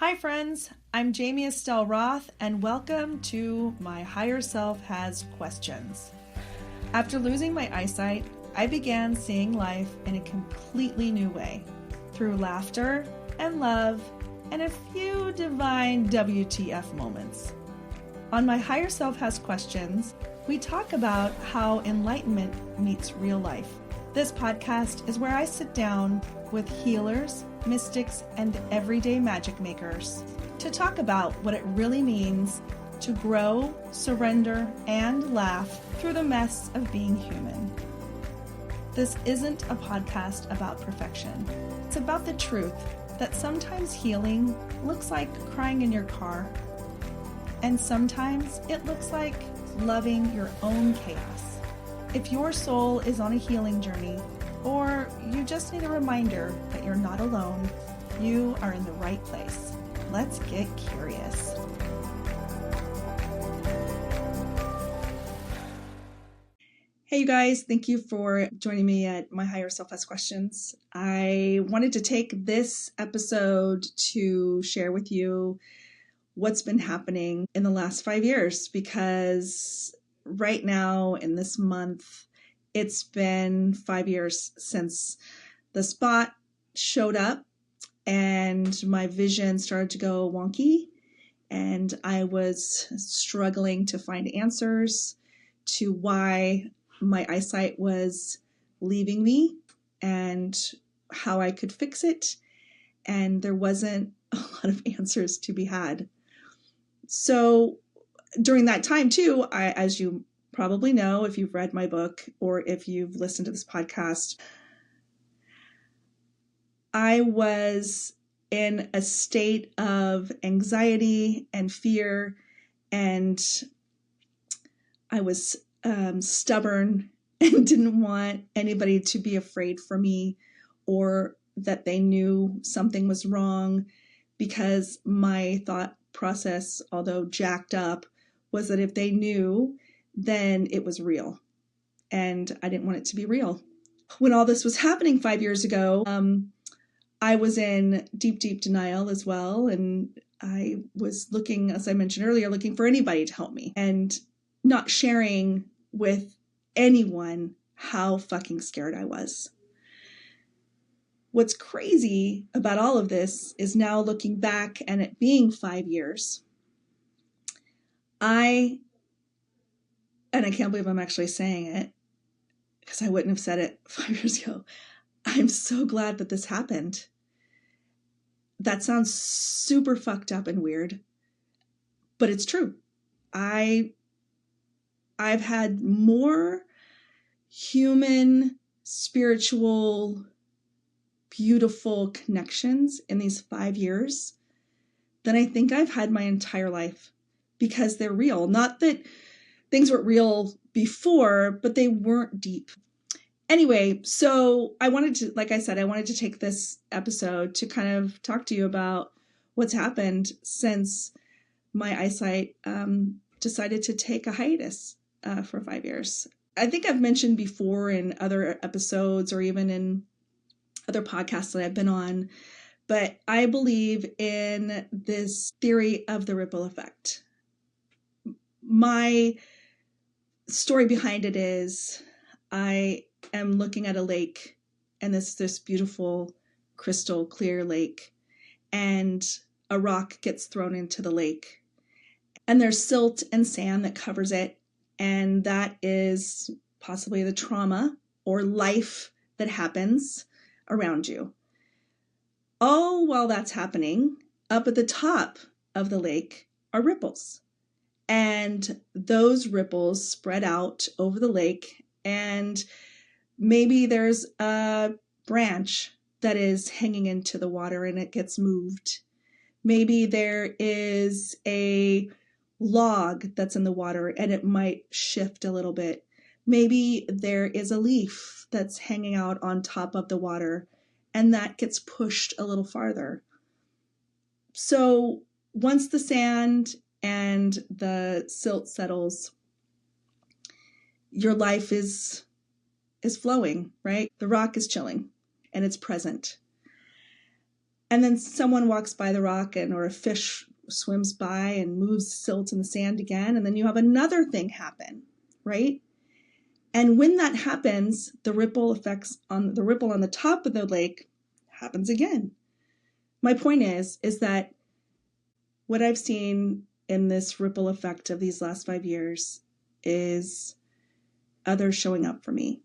Hi friends, I'm Jamie Estelle Roth and welcome to My Higher Self Has Questions. After losing my eyesight, I began seeing life in a completely new way, through laughter and love and a few divine WTF moments. On My Higher Self Has Questions, we talk about how enlightenment meets real life. This podcast is where I sit down with healers, mystics, and everyday magic makers to talk about what it really means to grow, surrender, and laugh through the mess of being human. This isn't a podcast about perfection. It's about the truth that sometimes healing looks like crying in your car, and sometimes it looks like loving your own chaos. If your soul is on a healing journey, or you just need a reminder that you're not alone, you are in the right place. Let's get curious. Hey you guys, thank you for joining me at My Higher Self Has Questions. I wanted to take this episode to share with you what's been happening in the last 5 years, because right now in this month, it's been 5 years since the spot showed up and my vision started to go wonky, and I was struggling to find answers to why my eyesight was leaving me and how I could fix it. And there wasn't a lot of answers to be had. So during that time too, as you probably know, if you've read my book or if you've listened to this podcast, I was in a state of anxiety and fear, and I was stubborn and didn't want anybody to be afraid for me or that they knew something was wrong, because my thought process, although jacked up, was that if they knew, then it was real. And I didn't want it to be real. When all this was happening 5 years ago, I was in deep, deep denial as well. And I was looking, as I mentioned earlier, looking for anybody to help me and not sharing with anyone how fucking scared I was. What's crazy about all of this is now looking back and it being 5 years, and I can't believe I'm actually saying it because I wouldn't have said it 5 years ago. I'm so glad that this happened. That sounds super fucked up and weird, but it's true. I've had more human, spiritual, beautiful connections in these 5 years than I think I've had my entire life, because they're real. Not that things weren't real before, but they weren't deep. Anyway, so I wanted to take this episode to kind of talk to you about what's happened since my eyesight decided to take a hiatus for 5 years. I think I've mentioned before in other episodes or even in other podcasts that I've been on, but I believe in this theory of the ripple effect. My story behind it is I am looking at a lake, and this beautiful crystal clear lake, and a rock gets thrown into the lake, and there's silt and sand that covers it, and that is possibly the trauma or life that happens around you. All while that's happening, up at the top of the lake are ripples. And those ripples spread out over the lake, and maybe there's a branch that is hanging into the water and it gets moved. Maybe there is a log that's in the water and it might shift a little bit. Maybe there is a leaf that's hanging out on top of the water and that gets pushed a little farther. So once the sand and the silt settles, your life is flowing, right? The rock is chilling and it's present. And then someone walks by the rock or a fish swims by and moves silt in the sand again. And then you have another thing happen, right? And when that happens, the ripple on the top of the lake happens again. My point is that what I've seen in this ripple effect of these last 5 years is others showing up for me.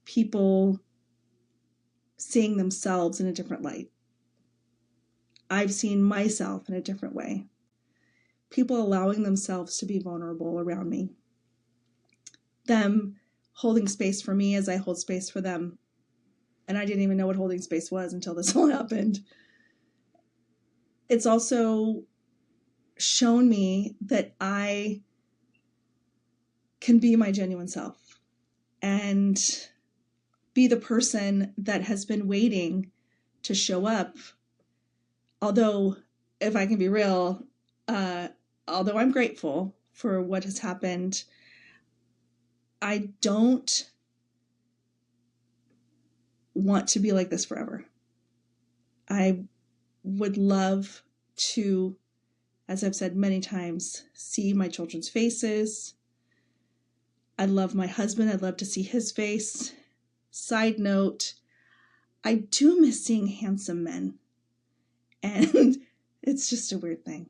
People seeing themselves in a different light. I've seen myself in a different way. People allowing themselves to be vulnerable around me. Them holding space for me as I hold space for them. And I didn't even know what holding space was until this all happened. It's also shown me that I can be my genuine self and be the person that has been waiting to show up. Although, if I can be real, although I'm grateful for what has happened, I don't want to be like this forever. I would love to, as I've said many times, see my children's faces. I love my husband. I'd love to see his face. Side note, I do miss seeing handsome men. And it's just a weird thing.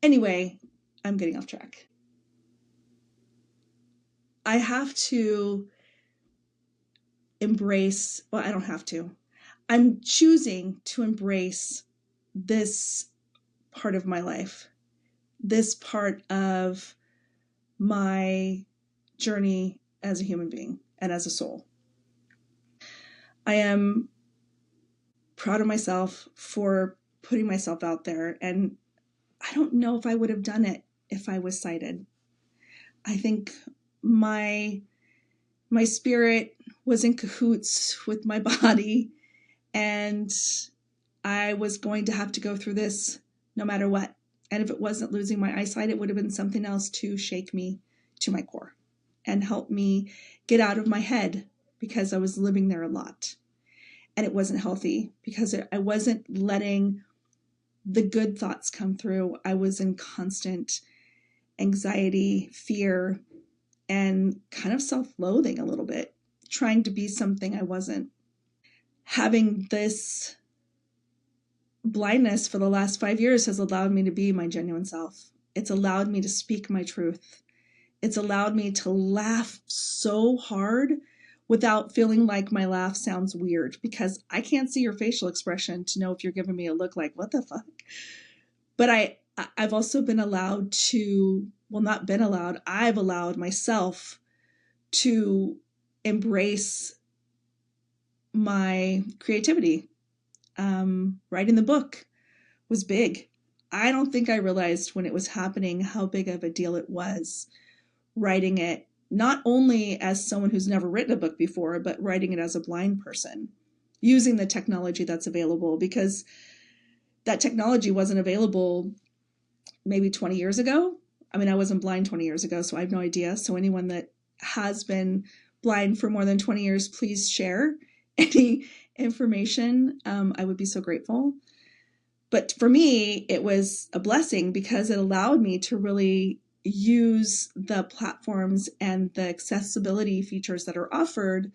Anyway, I'm getting off track. I have to embrace, well, I don't have to. I'm choosing to embrace this part of my life, this part of my journey as a human being and as a soul. I am proud of myself for putting myself out there, and I don't know if I would have done it if I was sighted. I think my spirit was in cahoots with my body, and I was going to have to go through this no matter what. And if it wasn't losing my eyesight, it would have been something else to shake me to my core and help me get out of my head, because I was living there a lot. And it wasn't healthy because I wasn't letting the good thoughts come through. I was in constant anxiety, fear, and kind of self-loathing a little bit, trying to be something I wasn't. Having this blindness for the last 5 years has allowed me to be my genuine self. It's allowed me to speak my truth. It's allowed me to laugh so hard without feeling like my laugh sounds weird, because I can't see your facial expression to know if you're giving me a look like, what the fuck? But I've also been allowed to, well, not been allowed, I've allowed myself to embrace my creativity. Writing the book was big. I don't think I realized when it was happening how big of a deal it was, writing it not only as someone who's never written a book before, but writing it as a blind person, using the technology that's available, because that technology wasn't available maybe 20 years ago. I mean, I wasn't blind 20 years ago, so I have no idea. So anyone that has been blind for more than 20 years, please share any information. I would be so grateful. But for me, it was a blessing because it allowed me to really use the platforms and the accessibility features that are offered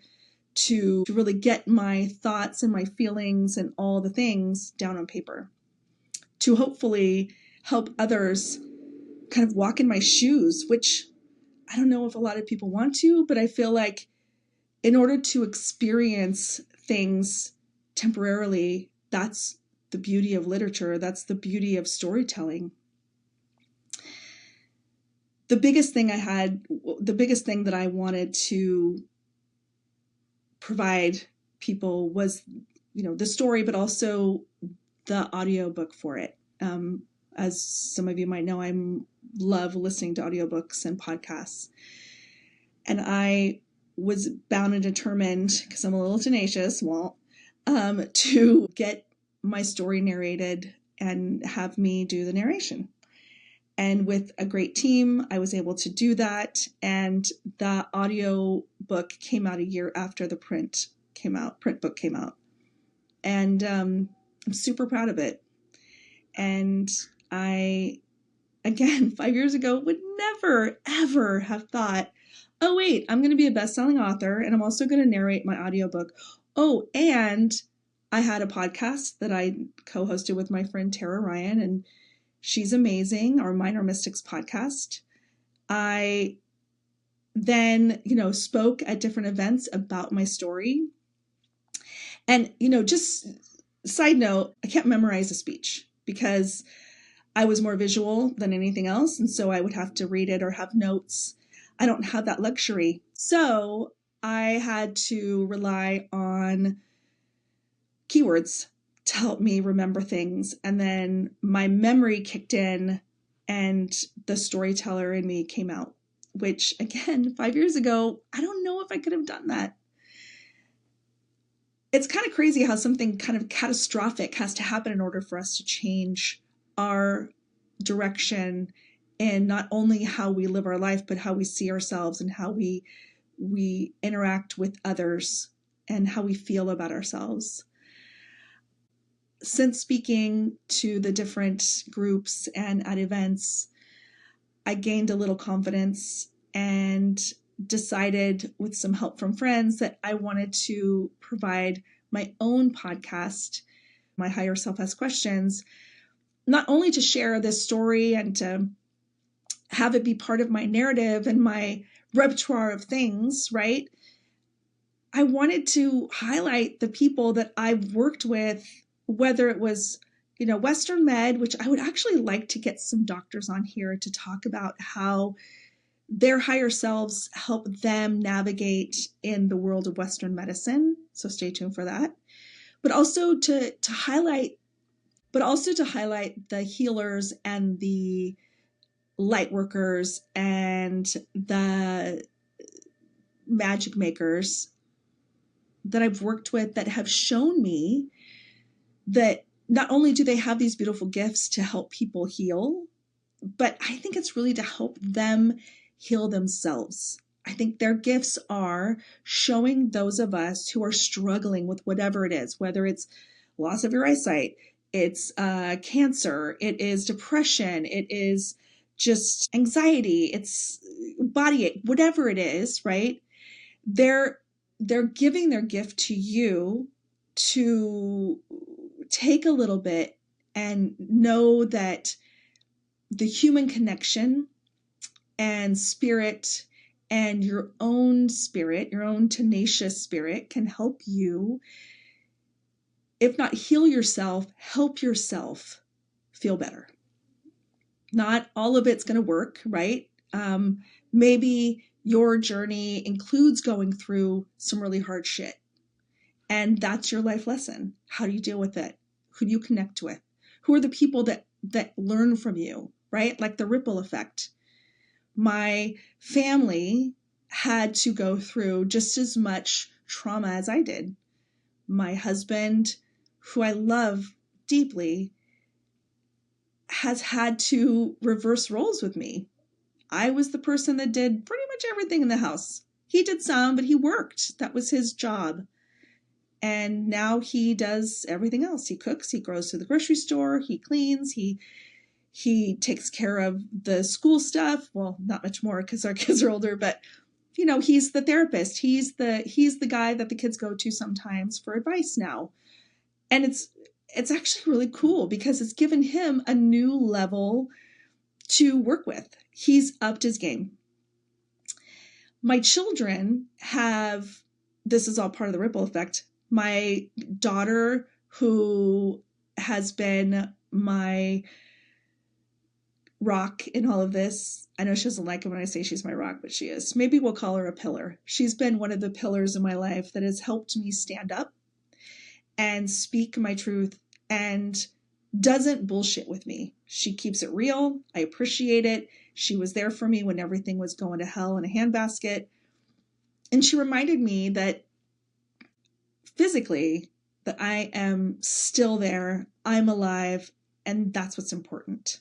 to really get my thoughts and my feelings and all the things down on paper, to hopefully help others kind of walk in my shoes, which I don't know if a lot of people want to, but I feel like in order to experience things temporarily, that's the beauty of literature. That's the beauty of storytelling. The biggest thing that I wanted to provide people was, the story, but also the audiobook for it. As some of you might know, I love listening to audiobooks and podcasts. And I was bound and determined, because I'm a little tenacious, to get my story narrated and have me do the narration. And with a great team, I was able to do that. And the audio book came out a year after the print book came out. And I'm super proud of it. And I, again, 5 years ago, would never, ever have thought, oh, wait, I'm going to be a best-selling author, and I'm also going to narrate my audiobook. Oh, and I had a podcast that I co-hosted with my friend Tara Ryan, and she's amazing, our Minor Mystics podcast. I then, spoke at different events about my story. And, just side note, I can't memorize a speech because I was more visual than anything else. And so I would have to read it or have notes. I don't have that luxury. So I had to rely on keywords to help me remember things. And then my memory kicked in and the storyteller in me came out, which again, 5 years ago, I don't know if I could have done that. It's kind of crazy how something kind of catastrophic has to happen in order for us to change our direction in not only how we live our life, but how we see ourselves and how we interact with others and how we feel about ourselves. Since speaking to the different groups and at events, I gained a little confidence and decided, with some help from friends, that I wanted to provide my own podcast, My Higher Self Has Questions, not only to share this story and to have it be part of my narrative and my repertoire of things, right? I wanted to highlight the people that I've worked with, whether it was, Western med, which I would actually like to get some doctors on here to talk about how their higher selves help them navigate in the world of Western medicine. So stay tuned for that. But also to highlight the healers and the light workers and the magic makers that I've worked with that have shown me that not only do they have these beautiful gifts to help people heal, but I think it's really to help them heal themselves. I think their gifts are showing those of us who are struggling with whatever it is, whether it's loss of your eyesight, it's cancer, it is depression, it is just anxiety, it's body ache, whatever it is, right? They're giving their gift to you to take a little bit and know that the human connection and spirit and your own spirit, your own tenacious spirit can help you, if not heal yourself, help yourself feel better. Not all of it's going to work, right? Maybe your journey includes going through some really hard shit. And that's your life lesson. How do you deal with it? Who do you connect with? Who are the people that learn from you, right? Like the ripple effect. My family had to go through just as much trauma as I did. My husband, who I love deeply, has had to reverse roles with me. I was the person that did pretty much everything in the house. He did some, but he worked. That was his job. And now he does everything else. He cooks, he goes to the grocery store, he cleans, he takes care of the school stuff. Well, not much more because our kids are older, but he's the therapist. He's the guy that the kids go to sometimes for advice now. And it's actually really cool because it's given him a new level to work with. He's upped his game. My children have, this is all part of the ripple effect. My daughter, who has been my rock in all of this. I know she doesn't like it when I say she's my rock, but she is. Maybe we'll call her a pillar. She's been one of the pillars in my life that has helped me stand up and speak my truth and doesn't bullshit with me. She keeps it real. I appreciate it. She was there for me when everything was going to hell in a handbasket. And she reminded me that physically, that I am still there, I'm alive, and that's what's important.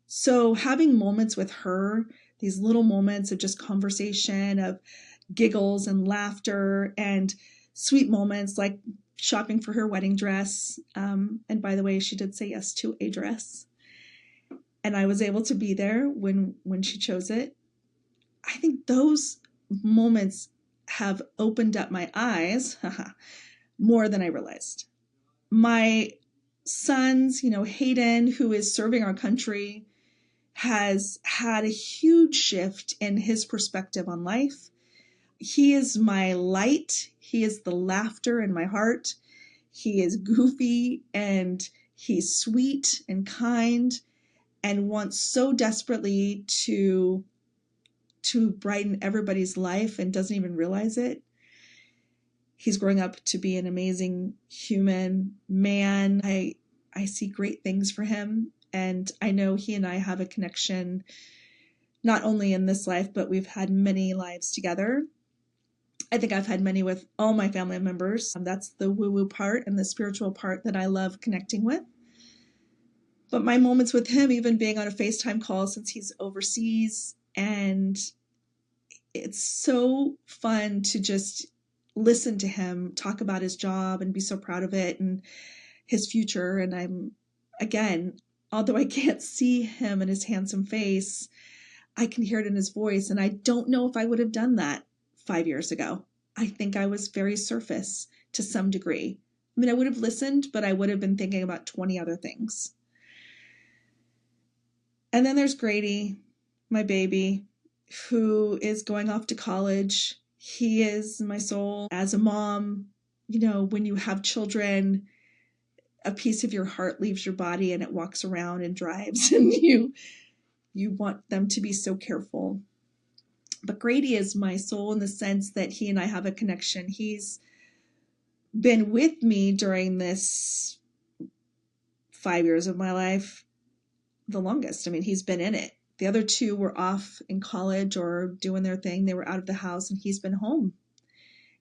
So having moments with her, these little moments of just conversation, of giggles and laughter and sweet moments like shopping for her wedding dress. And by the way, she did say yes to a dress. And I was able to be there when she chose it. I think those moments have opened up my eyes more than I realized. My sons, Hayden, who is serving our country, has had a huge shift in his perspective on life. He is my light. He is the laughter in my heart. He is goofy and he's sweet and kind and wants so desperately to brighten everybody's life and doesn't even realize it. He's growing up to be an amazing human man. I see great things for him, and I know he and I have a connection not only in this life, but we've had many lives together. I think I've had many with all my family members. That's the woo-woo part and the spiritual part that I love connecting with. But my moments with him, even being on a FaceTime call since he's overseas, and it's so fun to just listen to him talk about his job and be so proud of it and his future. And I'm, again, although I can't see him and his handsome face, I can hear it in his voice. And I don't know if I would have done that 5 years ago. I think I was very surface to some degree. I mean, I would have listened, but I would have been thinking about 20 other things. And then there's Grady, my baby, who is going off to college. He is my soul. As a mom, when you have children, a piece of your heart leaves your body and it walks around and drives, and you want them to be so careful. But Grady is my soul in the sense that he and I have a connection. He's been with me during this 5 years of my life the longest. I mean, he's been in it. The other two were off in college or doing their thing. They were out of the house, and he's been home.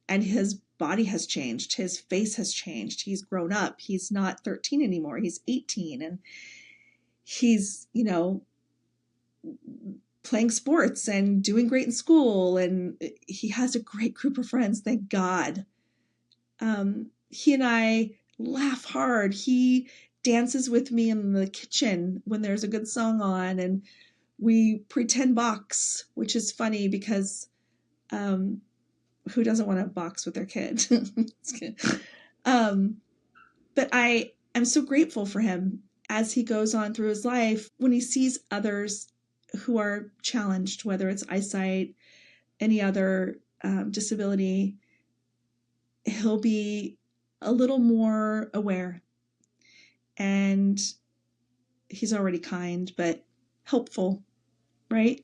And his body has changed. His face has changed. He's grown up. He's not 13 anymore. He's 18. And he's, playing sports and doing great in school. And he has a great group of friends, thank God. He and I laugh hard. He dances with me in the kitchen when there's a good song on, and we pretend box, which is funny because who doesn't want to box with their kid? But I am so grateful for him as he goes on through his life. When he sees others who are challenged, whether it's eyesight, any other disability, he'll be a little more aware. And he's already kind, but helpful, right?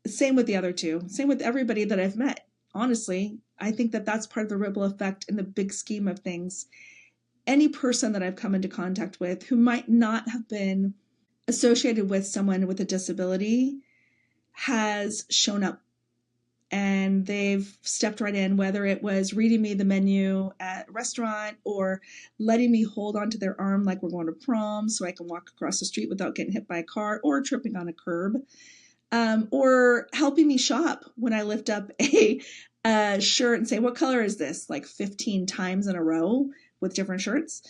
Same with the other two. Same with everybody that I've met. Honestly, I think that that's part of the ripple effect in the big scheme of things. Any person that I've come into contact with who might not have been associated with someone with a disability has shown up, and they've stepped right in, whether it was reading me the menu at a restaurant or letting me hold onto their arm like we're going to prom so I can walk across the street without getting hit by a car or tripping on a curb, or helping me shop when I lift up a shirt and say, what color is this? Like 15 times in a row with different shirts,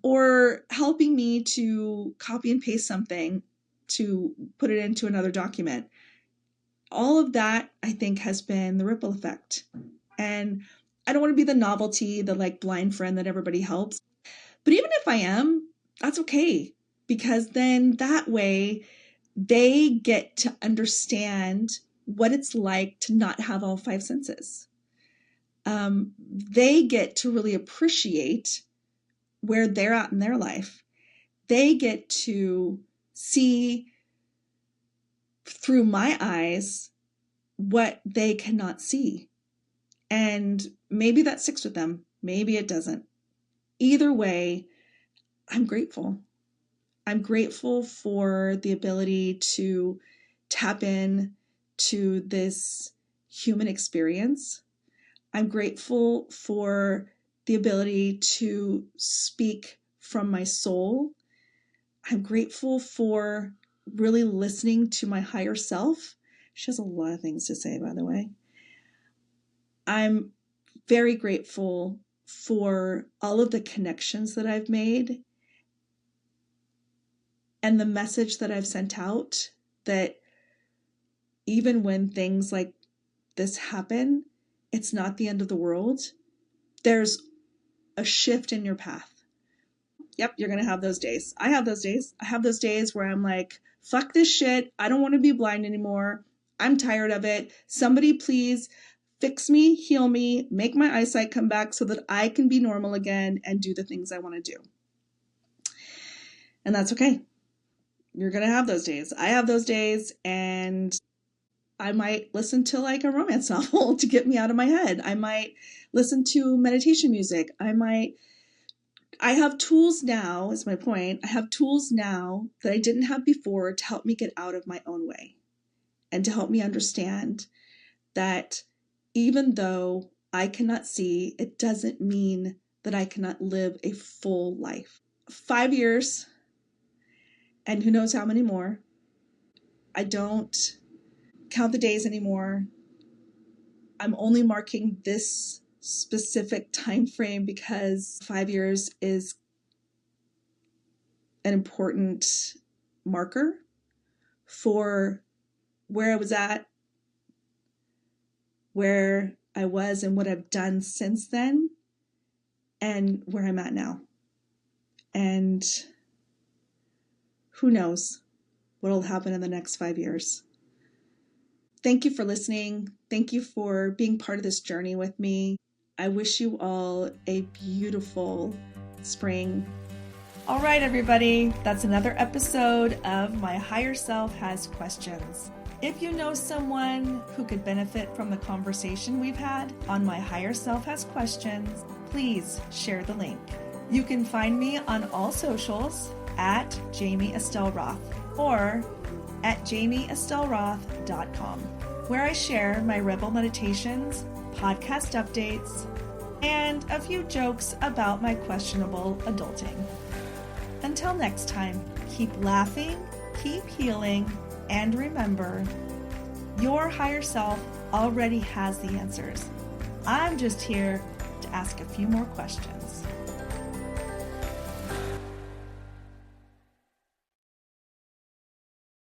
or helping me to copy and paste something to put it into another document. All of that, I think, has been the ripple effect. And I don't want to be the novelty, the blind friend that everybody helps. But even if I am, that's okay. Because then that way they get to understand what it's like to not have all five senses. They get to really appreciate where they're at in their life. They get to see through my eyes what they cannot see. And maybe that sticks with them. Maybe it doesn't. Either way, I'm grateful. I'm grateful for the ability to tap in to this human experience. I'm grateful for the ability to speak from my soul. I'm grateful for really listening to my higher self. She has a lot of things to say, by the way. I'm very grateful for all of the connections that I've made and the message that I've sent out, that even when things like this happen, it's not the end of the world. There's a shift in your path. Yep, you're going to have those days. I have those days. I have those days where I'm like, fuck this shit. I don't want to be blind anymore. I'm tired of it. Somebody please fix me, heal me, make my eyesight come back so that I can be normal again and do the things I want to do. And that's okay. You're going to have those days. I have those days, and I might listen to like a romance novel to get me out of my head. I might listen to meditation music. I have tools now, is my point. I have tools now that I didn't have before to help me get out of my own way and to help me understand that even though I cannot see, it doesn't mean that I cannot live a full life. 5 years, and who knows how many more. I don't count the days anymore. I'm only marking this specific time frame because 5 years is an important marker for where I was at, where I was, and what I've done since then, and where I'm at now. And who knows what will happen in the next 5 years. Thank you for listening. Thank you for being part of this journey with me. I wish you all a beautiful spring. All right, everybody, that's another episode of My Higher Self Has Questions. If you know someone who could benefit from the conversation we've had on My Higher Self Has Questions, please share the link. You can find me on all socials at Jamie Estelle Roth or at jamieestelleroth.com, where I share my Rebel Meditations, podcast updates, and a few jokes about my questionable adulting. Until next time, keep laughing, keep healing, and remember, your higher self already has the answers. I'm just here to ask a few more questions.